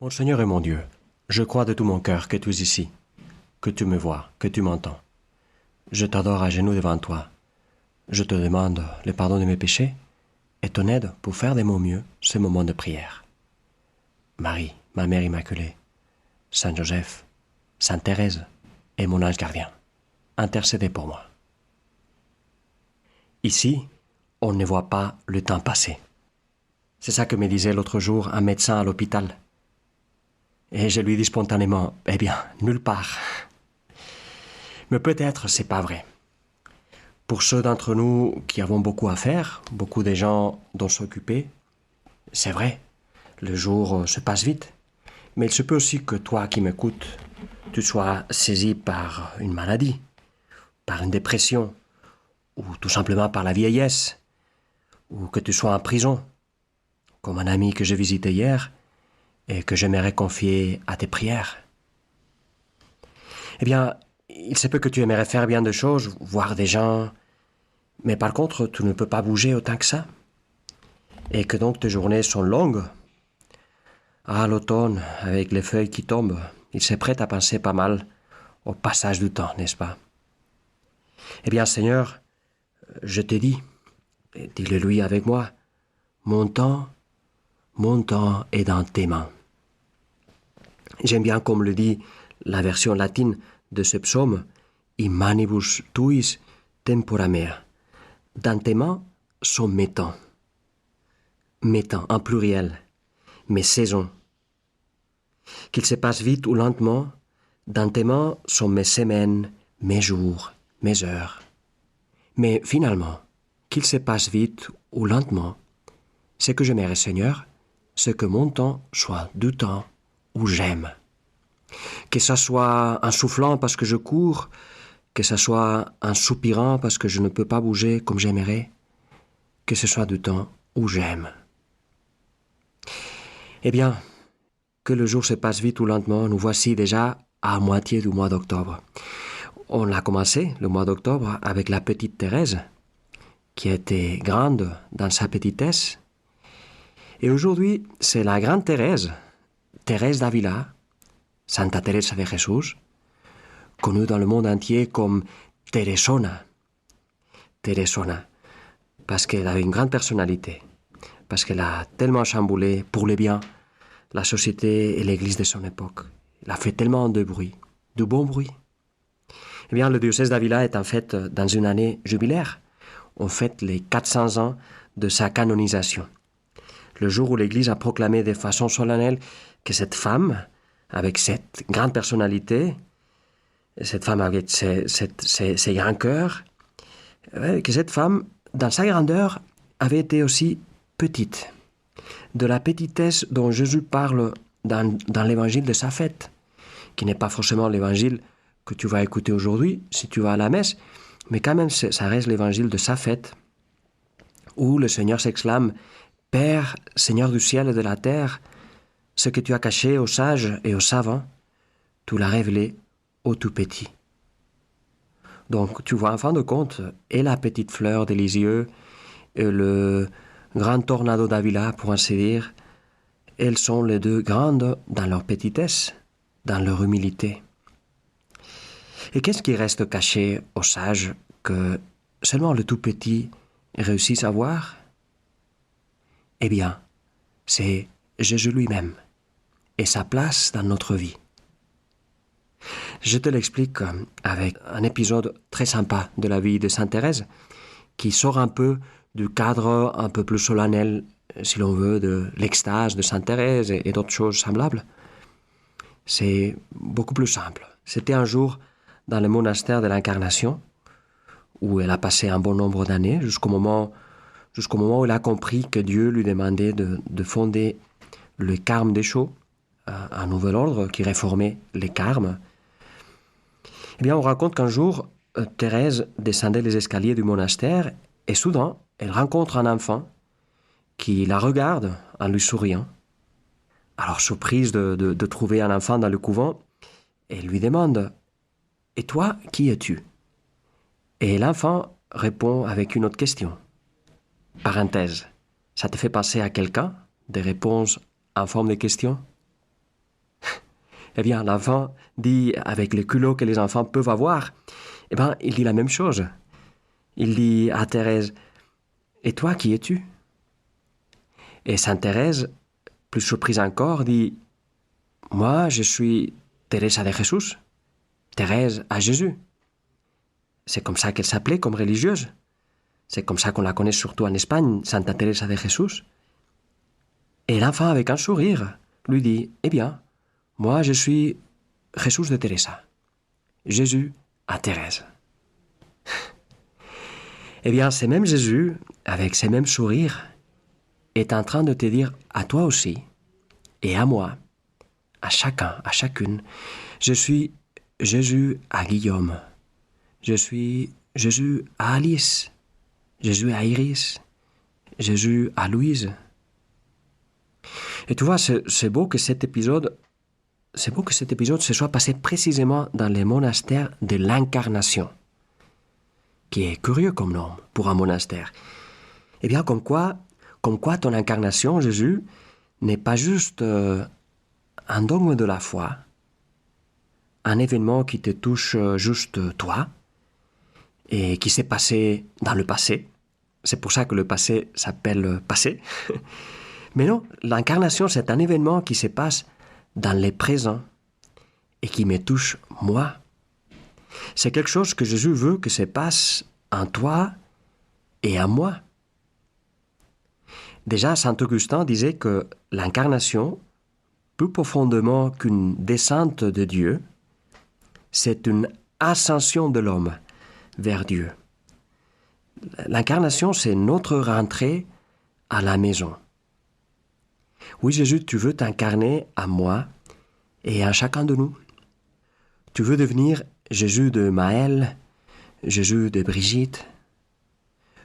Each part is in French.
Mon Seigneur et mon Dieu, je crois de tout mon cœur que tu es ici, que tu me vois, que tu m'entends. Je t'adore à genoux devant toi. Je te demande le pardon de mes péchés et ton aide pour faire de mon mieux ce moment de prière. Marie, ma Mère Immaculée, Saint Joseph, Sainte Thérèse et mon ange gardien, intercédez pour moi. Ici, on ne voit pas le temps passer. C'est ça que me disait l'autre jour un médecin à l'hôpital. Et je lui dis spontanément, eh bien, nulle part. Mais peut-être c'est pas vrai. Pour ceux d'entre nous qui avons beaucoup à faire, beaucoup de gens dont s'occuper, c'est vrai, le jour se passe vite. Mais il se peut aussi que toi qui m'écoutes, tu sois saisi par une maladie, par une dépression, ou tout simplement par la vieillesse, ou que tu sois en prison, comme un ami que j'ai visité hier et que j'aimerais confier à tes prières. Eh bien, il se peut que tu aimerais faire bien de choses, voir des gens, mais par contre, tu ne peux pas bouger autant que ça. Et que donc tes journées sont longues. Ah, l'automne, avec les feuilles qui tombent, il s'est prêt à penser pas mal au passage du temps, n'est-ce pas? Eh bien, Seigneur, je te dis, et dis-le lui avec moi, mon temps est dans tes mains. J'aime bien comme le dit la version latine de ce psaume, in manibus tuis tempora mea. Dans tes mains sont mes temps en pluriel, mes saisons. Qu'il se passe vite ou lentement, dans tes mains sont mes semaines, mes jours, mes heures. Mais finalement, qu'il se passe vite ou lentement, ce que j'aimerais, Seigneur, c'est que mon temps soit du temps où j'aime. Que ça soit en soufflant parce que je cours, que ça soit en soupirant parce que je ne peux pas bouger comme j'aimerais, que ce soit du temps où j'aime. Eh bien, que le jour se passe vite ou lentement, nous voici déjà à moitié du mois d'octobre. On a commencé le mois d'octobre avec la petite Thérèse, qui était grande dans sa petitesse. Et aujourd'hui, c'est la grande Thérèse, Thérèse d'Avila, Santa Teresa de Jesús, connue dans le monde entier comme Teresona. Teresona, parce qu'elle avait une grande personnalité, parce qu'elle a tellement chamboulé pour le bien la société et l'église de son époque. Elle a fait tellement de bruit, de bon bruit. Eh bien, le diocèse d'Avila est en fait dans une année jubilaire. On fête les 400 ans de sa canonisation. Le jour où l'Église a proclamé de façon solennelle que cette femme, avec cette grande personnalité, cette femme avec ses grands cœurs, que cette femme, dans sa grandeur, avait été aussi petite. De la petitesse dont Jésus parle dans l'évangile de sa fête, qui n'est pas forcément l'évangile que tu vas écouter aujourd'hui si tu vas à la messe, mais quand même ça reste l'évangile de sa fête, où le Seigneur s'exclame « Père, Seigneur du ciel et de la terre, ce que tu as caché aux sages et aux savants, tu l'as révélé aux tout petits. » Donc tu vois en fin de compte, et la petite fleur des lisieux, et le grand tornado d'Avila, pour ainsi dire, elles sont les deux grandes dans leur petitesse, dans leur humilité. Et qu'est-ce qui reste caché aux sages que seulement le tout petit réussisse à voir? Eh bien, c'est Jésus lui-même et sa place dans notre vie. Je te l'explique avec un épisode très sympa de la vie de Sainte Thérèse qui sort un peu du cadre un peu plus solennel, si l'on veut, de l'extase de Sainte Thérèse et d'autres choses semblables. C'est beaucoup plus simple. C'était un jour dans le monastère de l'Incarnation, où elle a passé un bon nombre d'années, jusqu'au moment où elle a compris que Dieu lui demandait de fonder le Carme des Chaux, un nouvel ordre qui réformait les carmes. Eh bien, on raconte qu'un jour, Thérèse descendait les escaliers du monastère et soudain, elle rencontre un enfant qui la regarde en lui souriant. Alors, surprise de trouver un enfant dans le couvent, elle lui demande « Et toi, qui es-tu » Et l'enfant répond avec une autre question. Parenthèse, ça te fait penser à quelqu'un? Des réponses en forme de question? Eh bien, l'enfant dit, avec le culot que les enfants peuvent avoir, eh bien, il dit la même chose. Il dit à Thérèse, « Et toi, qui es-tu » Et Sainte Thérèse, plus surprise encore, dit, « Moi, je suis Teresa de Jesús, Thérèse à Jésus. » C'est comme ça qu'elle s'appelait comme religieuse. C'est comme ça qu'on la connaît surtout en Espagne, Santa Teresa de Jesús. Et l'enfant, avec un sourire, lui dit, « Eh bien, moi, je suis Jesús de Teresa, Jésus à Thérèse. » Eh bien, ce même Jésus, avec ce mêmes sourires, est en train de te dire à toi aussi, et à moi, à chacun, à chacune, je suis Jésus à Guillaume, je suis Jésus à Alice, Jésus à Iris, Jésus à Louise. Et tu vois, c'est beau que cet épisode se soit passé précisément dans les monastères de l'Incarnation, qui est curieux comme nom pour un monastère. Eh bien, comme quoi ton incarnation, Jésus, n'est pas juste un dogme de la foi, un événement qui te touche juste toi, et qui s'est passé dans le passé. C'est pour ça que le passé s'appelle passé. Mais non, l'incarnation, c'est un événement qui se passe dans le présent et qui me touche moi. C'est quelque chose que Jésus veut que se passe en toi et en moi. Déjà, saint Augustin disait que l'incarnation, plus profondément qu'une descente de Dieu, c'est une ascension de l'homme vers Dieu. L'incarnation, c'est notre rentrée à la maison. Oui, Jésus, tu veux t'incarner à moi et à chacun de nous. Tu veux devenir Jésus de Maëlle, Jésus de Brigitte.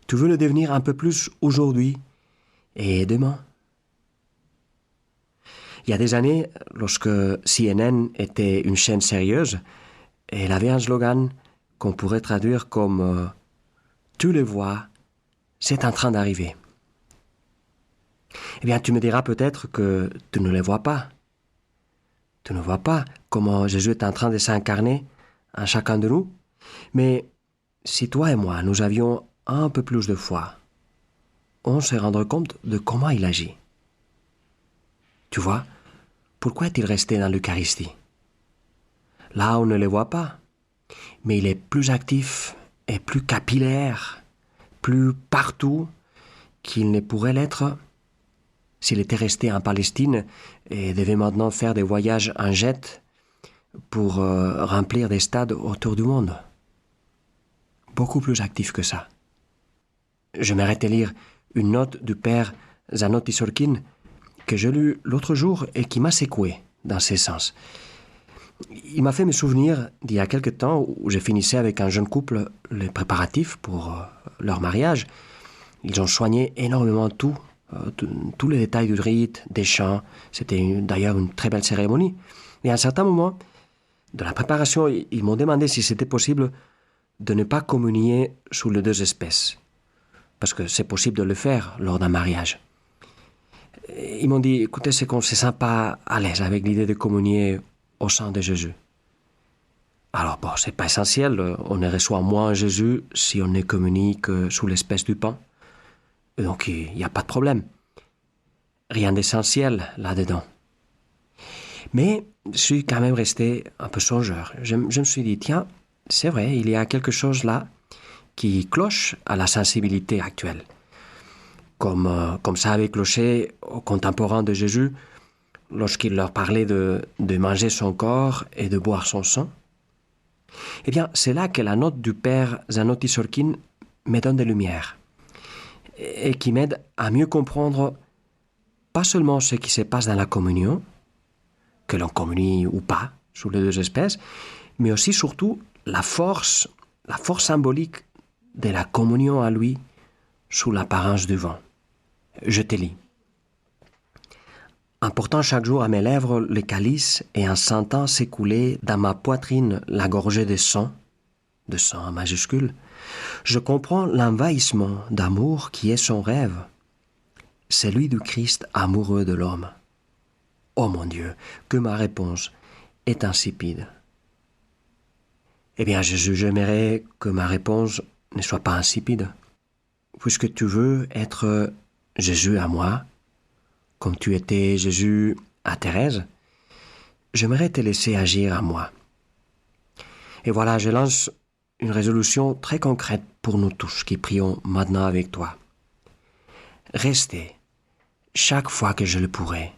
Tu veux le devenir un peu plus aujourd'hui et demain. Il y a des années, lorsque CNN était une chaîne sérieuse, elle avait un slogan qu'on pourrait traduire comme « Tu le vois, c'est en train d'arriver ». Eh bien, tu me diras peut-être que tu ne le vois pas. Tu ne vois pas comment Jésus est en train de s'incarner en chacun de nous. Mais si toi et moi, nous avions un peu plus de foi, on se rendrait compte de comment il agit. Tu vois, pourquoi est-il resté dans l'Eucharistie? Là, on ne le voit pas, mais il est plus actif et plus capillaire, plus partout qu'il ne pourrait l'être s'il était resté en Palestine et devait maintenant faire des voyages en jet pour remplir des stades autour du monde. Beaucoup plus actif que ça. Je m'arrête à lire une note du père Zanotti Sorkin que j'ai lue l'autre jour et qui m'a secoué dans ce sens. Il m'a fait me souvenir d'il y a quelque temps où je finissais avec un jeune couple les préparatifs pour leur mariage. Ils ont soigné énormément tous les détails du rite, des chants. C'était d'ailleurs une très belle cérémonie. Et à un certain moment de la préparation, ils m'ont demandé si c'était possible de ne pas communier sous les deux espèces. Parce que c'est possible de le faire lors d'un mariage. Ils m'ont dit, écoutez, c'est qu'on ne se sent pas à l'aise avec l'idée de communier au sang de Jésus. Alors bon, c'est pas essentiel, on ne reçoit moins Jésus si on ne communie que sous l'espèce du pain. Et donc il n'y a pas de problème. Rien d'essentiel là-dedans. Mais je suis quand même resté un peu songeur. Je me suis dit, tiens, c'est vrai, il y a quelque chose là qui cloche à la sensibilité actuelle. Comme ça avait cloché aux contemporains de Jésus lorsqu'il leur parlait de manger son corps et de boire son sang. Eh bien, c'est là que la note du père Zanotti Sorkin me donne des lumières et qui m'aide à mieux comprendre pas seulement ce qui se passe dans la communion, que l'on communie ou pas sous les deux espèces, mais aussi surtout la force symbolique de la communion à lui sous l'apparence du vin. Je te lis. En portant chaque jour à mes lèvres le calice et en sentant s'écouler dans ma poitrine la gorgée de sang en majuscule, je comprends l'envahissement d'amour qui est son rêve, celui du Christ amoureux de l'homme. Oh mon Dieu, que ma réponse est insipide. Eh bien, Jésus, j'aimerais que ma réponse ne soit pas insipide. Puisque tu veux être Jésus à moi, comme tu étais Jésus à Thérèse, j'aimerais te laisser agir à moi. Et voilà, je lance une résolution très concrète pour nous tous qui prions maintenant avec toi. Rester, chaque fois que je le pourrai,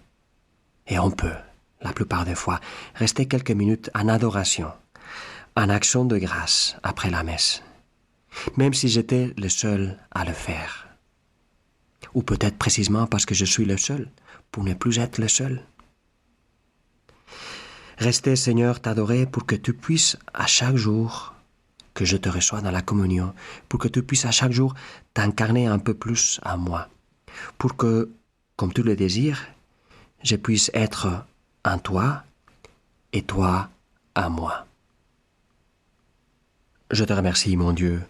et on peut, la plupart des fois, rester quelques minutes en adoration, en action de grâce après la messe, même si j'étais le seul à le faire. Ou peut-être précisément parce que je suis le seul, pour ne plus être le seul. Rester, Seigneur, t'adorer pour que tu puisses à chaque jour que je te reçois dans la communion, pour que tu puisses à chaque jour t'incarner un peu plus à moi, pour que, comme tu le désires, je puisse être en toi et toi à moi. Je te remercie, mon Dieu,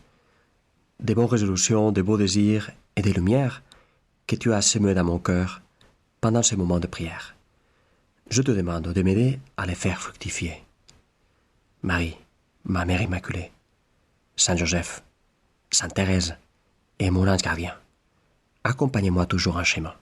des bonnes résolutions, des beaux désirs et des lumières que tu as semées dans mon cœur pendant ces moments de prière. Je te demande de m'aider à les faire fructifier. Marie, ma Mère Immaculée, Saint Joseph, Sainte Thérèse et mon ange gardien, accompagnez-moi toujours en chemin.